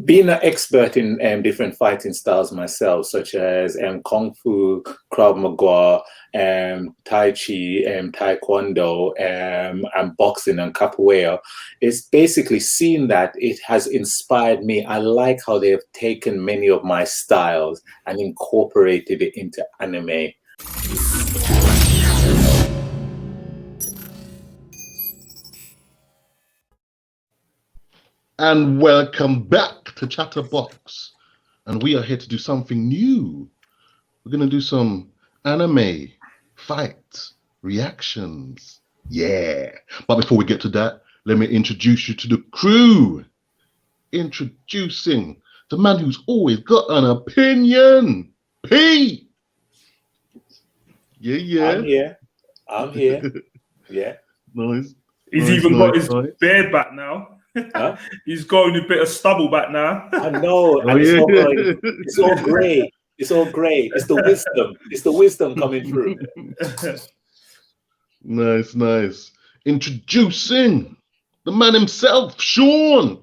Being an expert in different fighting styles myself, such as Kung Fu, Krav Maga, Tai Chi, Taekwondo, and boxing and capoeira, it's basically seen that it has inspired me. I like how they have taken many of my styles and incorporated it into anime. And welcome back to Chatterbox. And we are here to do something new. We're going to do some anime fight reactions. Yeah. But before we get to that, let me introduce you to the crew. Introducing the man who's always got an opinion, Pete. Yeah. I'm here. Yeah. Nice. He's even got his beard back now. Huh? He's growing a bit of stubble back now. I know. And it's all great. It's all great. It's the wisdom. It's the wisdom coming through. Nice. Introducing the man himself, Sean.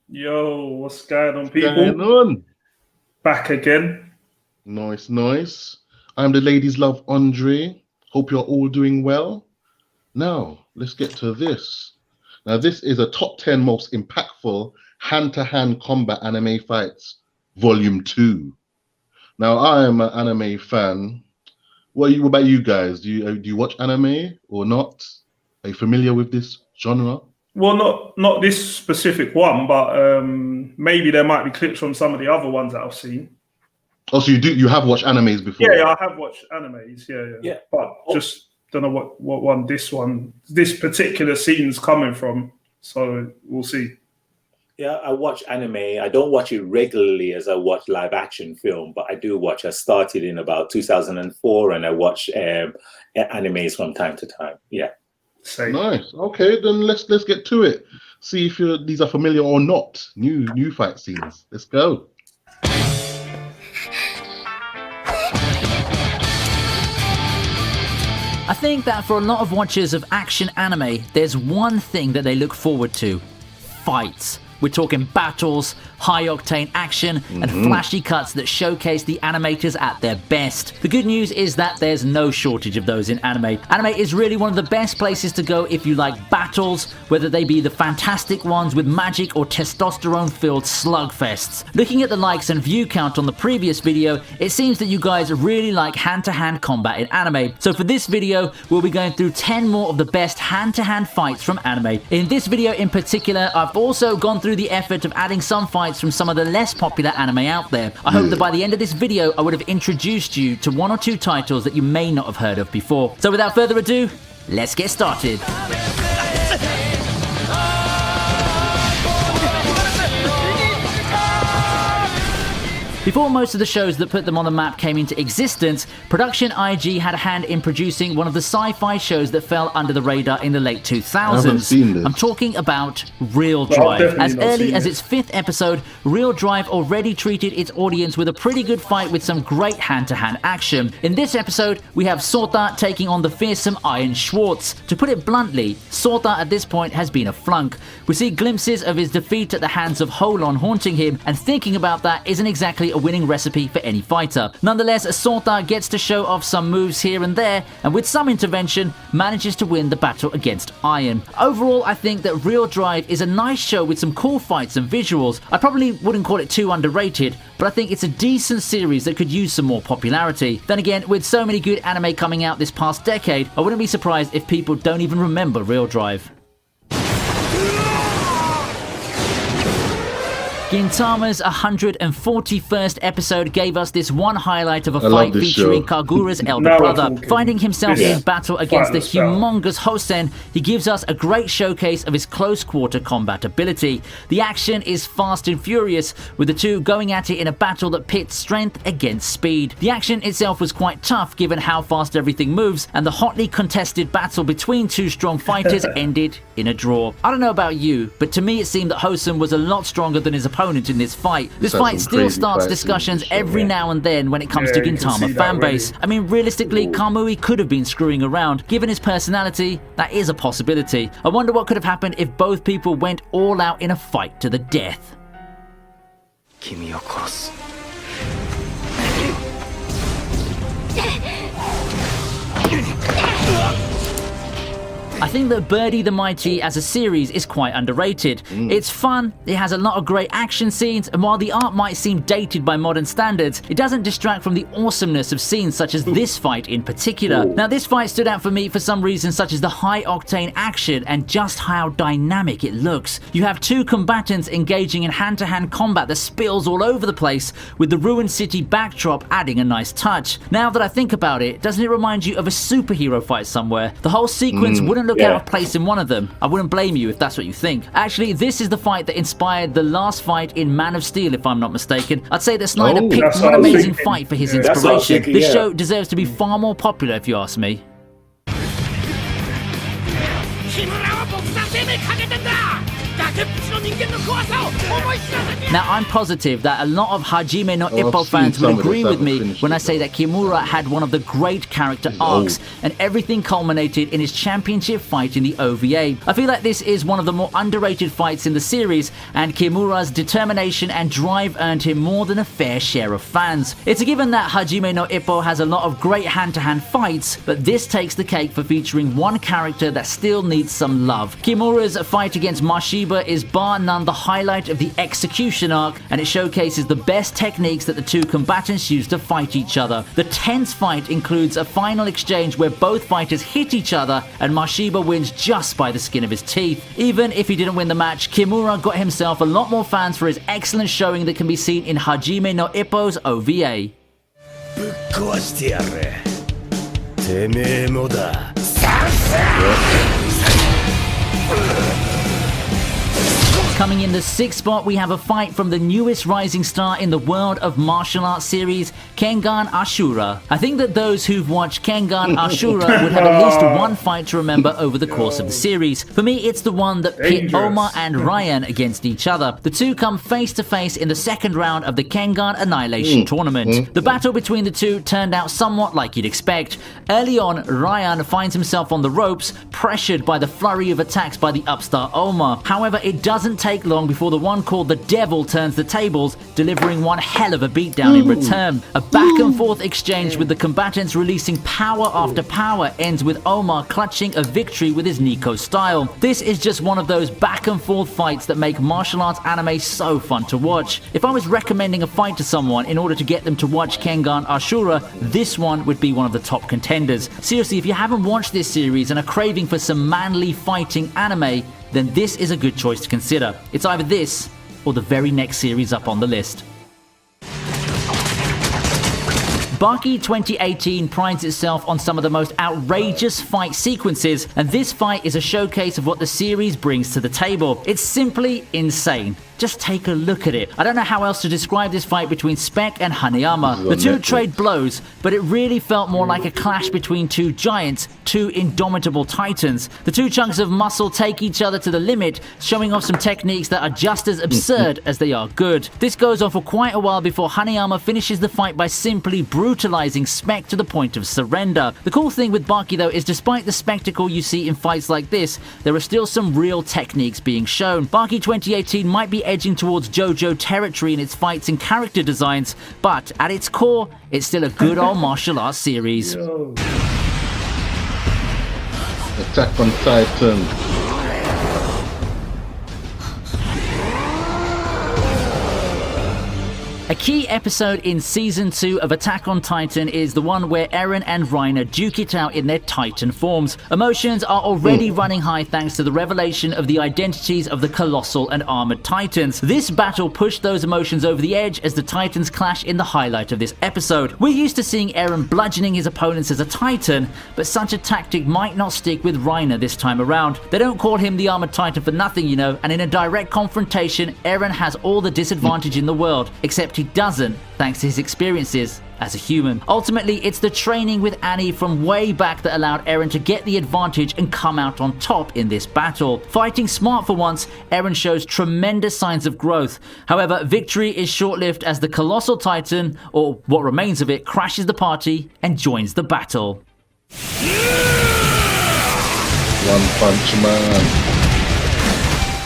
Yo, what's going on, people? What's going on? Back again. Nice. I'm the ladies' love, Andre. Hope you're all doing well. Now, let's get to this. Now, this is a top 10 most impactful hand-to-hand combat anime fights, Volume 2. Now, I am an anime fan. What about you guys? Do you watch anime or not? Are you familiar with this genre? Well, not this specific one, but maybe there might be clips from some of the other ones that I've seen. Oh, so you have watched animes before? Yeah, I have watched animes. Yeah. But just don't know what one this particular scene's coming from. So we'll see. Yeah, I watch anime. I don't watch it regularly as I watch live action film, but I do watch. I started in about 2004, and I watch animes from time to time. Yeah. Same. Nice. Okay, then let's get to it. See if these are familiar or not. New fight scenes. Let's go. I think that for a lot of watchers of action anime, there's one thing that they look forward to: fights. We're talking battles, high-octane action, and flashy cuts that showcase the animators at their best. The good news is that there's no shortage of those in anime. Anime is really one of the best places to go if you like battles, whether they be the fantastic ones with magic or testosterone-filled slugfests. Looking at the likes and view count on the previous video, it seems that you guys really like hand-to-hand combat in anime. So for this video, we'll be going through 10 more of the best hand-to-hand fights from anime. In this video in particular, I've also gone through the effort of adding some fights from some of the less popular anime out there. I hope that by the end of this video, I would have introduced you to one or two titles that you may not have heard of before. So without further ado, let's get started. Before most of the shows that put them on the map came into existence, Production IG had a hand in producing one of the sci-fi shows that fell under the radar in the late 2000s. I haven't seen this. I'm talking about Real Drive. As early as its 5th episode, Real Drive already treated its audience with a pretty good fight with some great hand-to-hand action. In this episode, we have Sota taking on the fearsome Iron Schwartz. To put it bluntly, Sota at this point has been a flunk. We see glimpses of his defeat at the hands of Holon haunting him, and thinking about that isn't exactly a winning recipe for any fighter. Nonetheless, Sota gets to show off some moves here and there, and with some intervention, manages to win the battle against Iron. Overall, I think that Real Drive is a nice show with some cool fights and visuals. I probably wouldn't call it too underrated, but I think it's a decent series that could use some more popularity. Then again, with so many good anime coming out this past decade, I wouldn't be surprised if people don't even remember Real Drive. Gintama's 141st episode gave us this one highlight of a fight featuring Kagura's elder brother. Finding himself in battle against the humongous Hosen, he gives us a great showcase of his close-quarter combat ability. The action is fast and furious, with the two going at it in a battle that pits strength against speed. The action itself was quite tough given how fast everything moves, and the hotly contested battle between two strong fighters ended in a draw. I don't know about you, but to me it seemed that Hosen was a lot stronger than his opponent in this fight. This fight still starts discussions every now and then when it comes to Gintama fanbase. I mean, realistically, Kamui could have been screwing around. Given his personality, that is a possibility. I wonder what could have happened if both people went all out in a fight to the death. 君を殺す。I think that Birdie the Mighty as a series is quite underrated. It's fun, it has a lot of great action scenes, and while the art might seem dated by modern standards, it doesn't distract from the awesomeness of scenes such as this fight in particular. Now this fight stood out for me for some reasons such as the high octane action and just how dynamic it looks. You have two combatants engaging in hand-to-hand combat that spills all over the place, with the ruined city backdrop adding a nice touch. Now that I think about it, doesn't it remind you of a superhero fight somewhere? The whole sequence wouldn't look out of place in one of them. I wouldn't blame you if that's what you think. Actually, this is the fight that inspired the last fight in Man of Steel, if I'm not mistaken. I'd say that Snyder picked one amazing fight for his inspiration. This show deserves to be far more popular if you ask me. Now, I'm positive that a lot of Hajime no Ippo fans will agree with me when I say that Kimura had one of the great character arcs, and everything culminated in his championship fight in the OVA. I feel like this is one of the more underrated fights in the series, and Kimura's determination and drive earned him more than a fair share of fans. It's a given that Hajime no Ippo has a lot of great hand-to-hand fights, but this takes the cake for featuring one character that still needs some love. Kimura's fight against Mashiba is bar none the highlight of the execution arc, and it showcases the best techniques that the two combatants use to fight each other. The tense fight includes a final exchange where both fighters hit each other and Mashiba wins just by the skin of his teeth. Even if he didn't win the match, Kimura got himself a lot more fans for his excellent showing that can be seen in Hajime no Ippo's OVA. Coming in the 6th spot, we have a fight from the newest rising star in the world of martial arts series, Kengan Ashura. I think that those who've watched Kengan Ashura would have at least one fight to remember over the course of the series. For me, it's the one that pit Oma and Ryan against each other. The two come face to face in the second round of the Kengan Annihilation tournament. The battle between the two turned out somewhat like you'd expect. Early on, Ryan finds himself on the ropes, pressured by the flurry of attacks by the upstart Oma. However, it doesn't take long before the one called the Devil turns the tables, delivering one hell of a beatdown in return. A back and forth exchange with the combatants releasing power after power ends with Omar clutching a victory with his Nico style. This is just one of those back and forth fights that make martial arts anime so fun to watch. If I was recommending a fight to someone in order to get them to watch Kengan Ashura, this one would be one of the top contenders. Seriously, if you haven't watched this series and are craving for some manly fighting anime, then this is a good choice to consider. It's either this or the very next series up on the list. Baki 2018 prides itself on some of the most outrageous fight sequences, and this fight is a showcase of what the series brings to the table. It's simply insane. Just take a look at it. I don't know how else to describe this fight between Spec and Hanayama. The two trade blows, but it really felt more like a clash between two giants, two indomitable titans. The two chunks of muscle take each other to the limit, showing off some techniques that are just as absurd as they are good. This goes on for quite a while before Hanayama finishes the fight by simply brutalizing Spec to the point of surrender. The cool thing with Baki though is despite the spectacle you see in fights like this, there are still some real techniques being shown. Baki 2018 might be edging towards JoJo territory in its fights and character designs, but at its core, it's still a good old martial arts series. Attack on Titan. A key episode in Season 2 of Attack on Titan is the one where Eren and Reiner duke it out in their Titan forms. Emotions are already running high thanks to the revelation of the identities of the Colossal and Armored Titans. This battle pushed those emotions over the edge as the Titans clash in the highlight of this episode. We're used to seeing Eren bludgeoning his opponents as a Titan, but such a tactic might not stick with Reiner this time around. They don't call him the Armored Titan for nothing, you know, and in a direct confrontation, Eren has all the disadvantage in the world, except he doesn't, thanks to his experiences as a human. Ultimately, it's the training with Annie from way back that allowed Eren to get the advantage and come out on top in this battle. Fighting smart for once, Eren shows tremendous signs of growth. However, victory is short-lived as the Colossal Titan, or what remains of it, crashes the party and joins the battle. One Punch Man.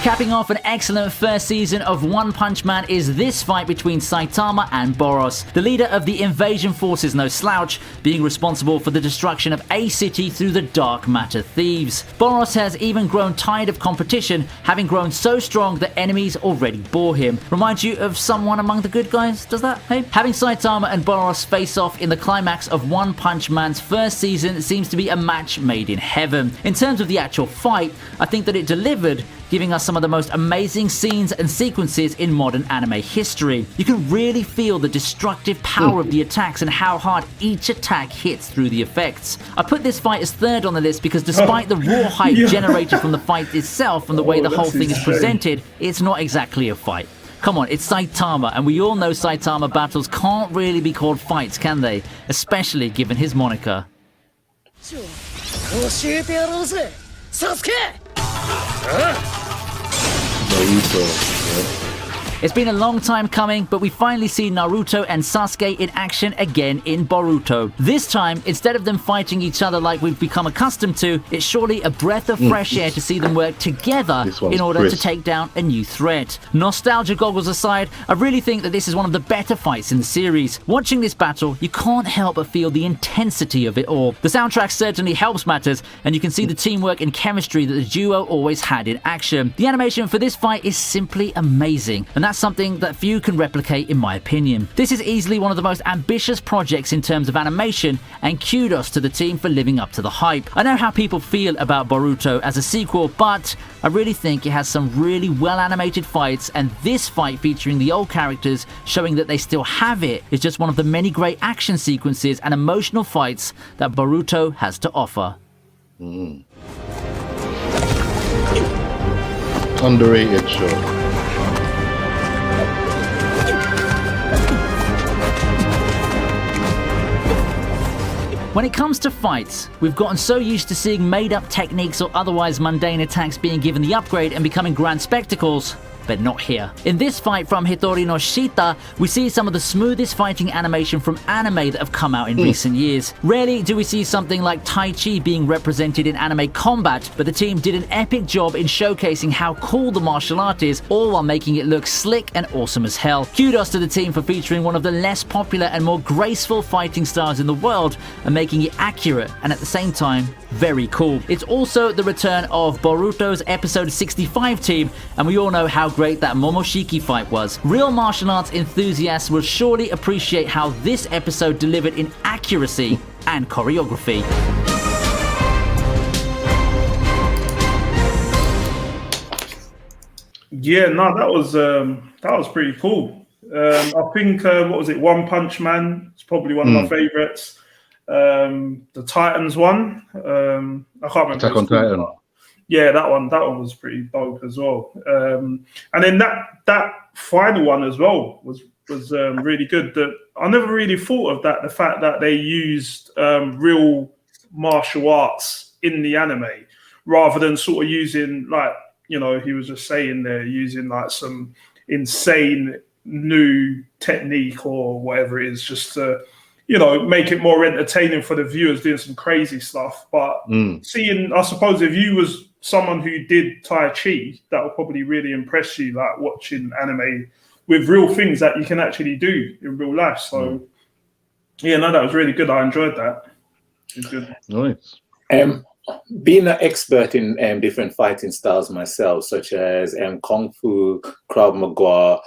Capping off an excellent first season of One Punch Man is this fight between Saitama and Boros, the leader of the invasion forces no slouch, being responsible for the destruction of a city through the dark matter thieves. Boros has even grown tired of competition, having grown so strong that enemies already bore him. Reminds you of someone among the good guys, does that, hey? Having Saitama and Boros face off in the climax of One Punch Man's first season seems to be a match made in heaven. In terms of the actual fight, I think that it delivered, giving us some of the most amazing scenes and sequences in modern anime history. You can really feel the destructive power of the attacks and how hard each attack hits through the effects. I put this fight as third on the list because despite the raw hype generated from the fight itself and the way the whole thing is presented, it's not exactly a fight. Come on, it's Saitama, and we all know Saitama battles can't really be called fights, can they? Especially given his moniker. It's been a long time coming, but we finally see Naruto and Sasuke in action again in Boruto. This time, instead of them fighting each other like we've become accustomed to, it's surely a breath of fresh air to see them work together in order to take down a new threat. Nostalgia goggles aside, I really think that this is one of the better fights in the series. Watching this battle, you can't help but feel the intensity of it all. The soundtrack certainly helps matters, and you can see the teamwork and chemistry that the duo always had in action. The animation for this fight is simply amazing, and that's something that few can replicate in my opinion. This is easily one of the most ambitious projects in terms of animation, and kudos to the team for living up to the hype. I know how people feel about Boruto as a sequel, but I really think it has some really well animated fights, and this fight featuring the old characters showing that they still have it is just one of the many great action sequences and emotional fights that Boruto has to offer. Underrated show. When it comes to fights, we've gotten so used to seeing made-up techniques or otherwise mundane attacks being given the upgrade and becoming grand spectacles, but not here. In this fight from Hitori no Shita, we see some of the smoothest fighting animation from anime that have come out in recent years. Rarely do we see something like Tai Chi being represented in anime combat, but the team did an epic job in showcasing how cool the martial art is, all while making it look slick and awesome as hell. Kudos to the team for featuring one of the less popular and more graceful fighting styles in the world and making it accurate and at the same time very cool. It's also the return of Boruto's episode 65 team, and we all know how great that Momoshiki fight was. Real martial arts enthusiasts will surely appreciate how this episode delivered in accuracy and choreography. Yeah, no, that was pretty cool. I think what was it? One Punch Man. It's probably one of my favorites. The Titans one. I can't remember. Attack on Titan. Yeah, that one was pretty dope as well. And then that final one as well was really good. I never really thought of that. The fact that they used real martial arts in the anime rather than sort of using, like, you know, he was just saying there, using like some insane new technique or whatever it is, just to, you know, make it more entertaining for the viewers, doing some crazy stuff. But seeing, I suppose, if you was someone who did Tai Chi, that would probably really impress you, like watching anime with real things that you can actually do in real life. So, yeah, no, that was really good. I enjoyed that. It was good. Nice. Being an expert in different fighting styles myself, such as Kung Fu, Krav Maga,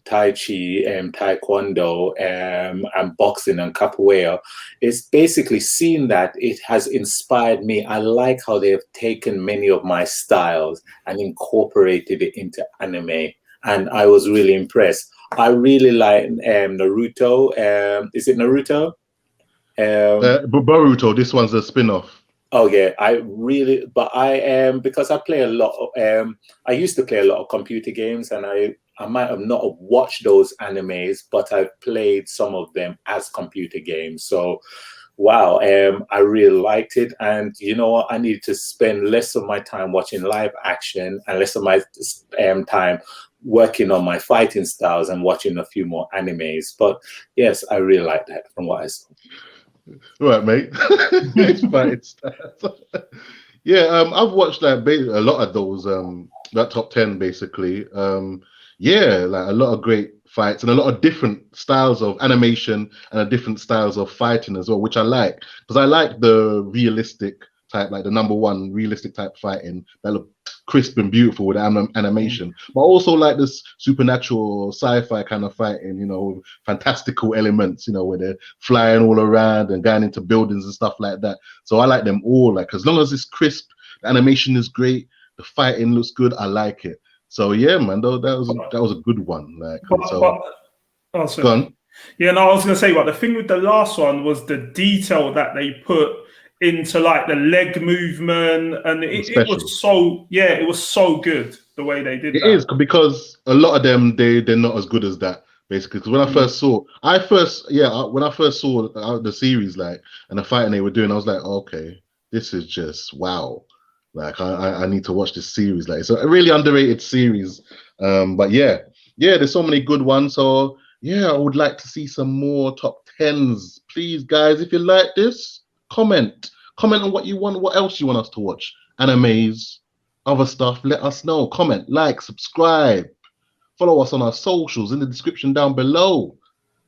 Tai Chi, Taekwondo, and boxing and capoeira, it's basically seeing that it has inspired me. I like how they have taken many of my styles and incorporated it into anime, and I was really impressed. I really like Naruto. Is it Naruto? Boruto, this one's a spin-off. Oh yeah, but I am, because I play a lot of, I used to play a lot of computer games, and I might have not have watched those animes, but I've played some of them as computer games. So, wow, I really liked it. And you know what? I need to spend less of my time watching live action and less of my time working on my fighting styles and watching a few more animes. But yes, I really like that from what I saw. Right, mate. It's fine. Yeah, I've watched like a lot of those that top 10 basically. Yeah, like a lot of great fights and a lot of different styles of animation and a different styles of fighting as well, which I like because I like the realistic type, like the number one realistic type fighting that look crisp and beautiful with animation, but also like this supernatural sci-fi kind of fighting, you know, fantastical elements, you know, where they're flying all around and going into buildings and stuff like that. So I like them all, like as long as it's crisp, the animation is great, the fighting looks good, I like it. So yeah, man, though that was a good one. Like, and so oh, sorry. go on. Yeah, no, I was gonna say, but the thing with the last one was the detail that they put into like the leg movement, and it Special. was so, yeah, it was so good the way they did It that. is because a lot of them they're not as good as that basically. Because when I first saw, when I first saw the series like and the fighting they were doing, I was like, okay, this is just wow. Like I need to watch this series. Like it's a really underrated series. But yeah, there's so many good ones. So yeah, I would like to see some more top tens, please, guys. If you like this, comment on what you want, what else you want us to watch, animes, other stuff. Let us know. Comment, like, subscribe, follow us on our socials in the description down below.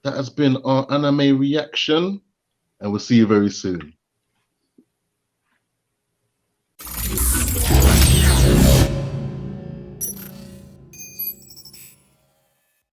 That has been our anime reaction, and we'll see you very soon.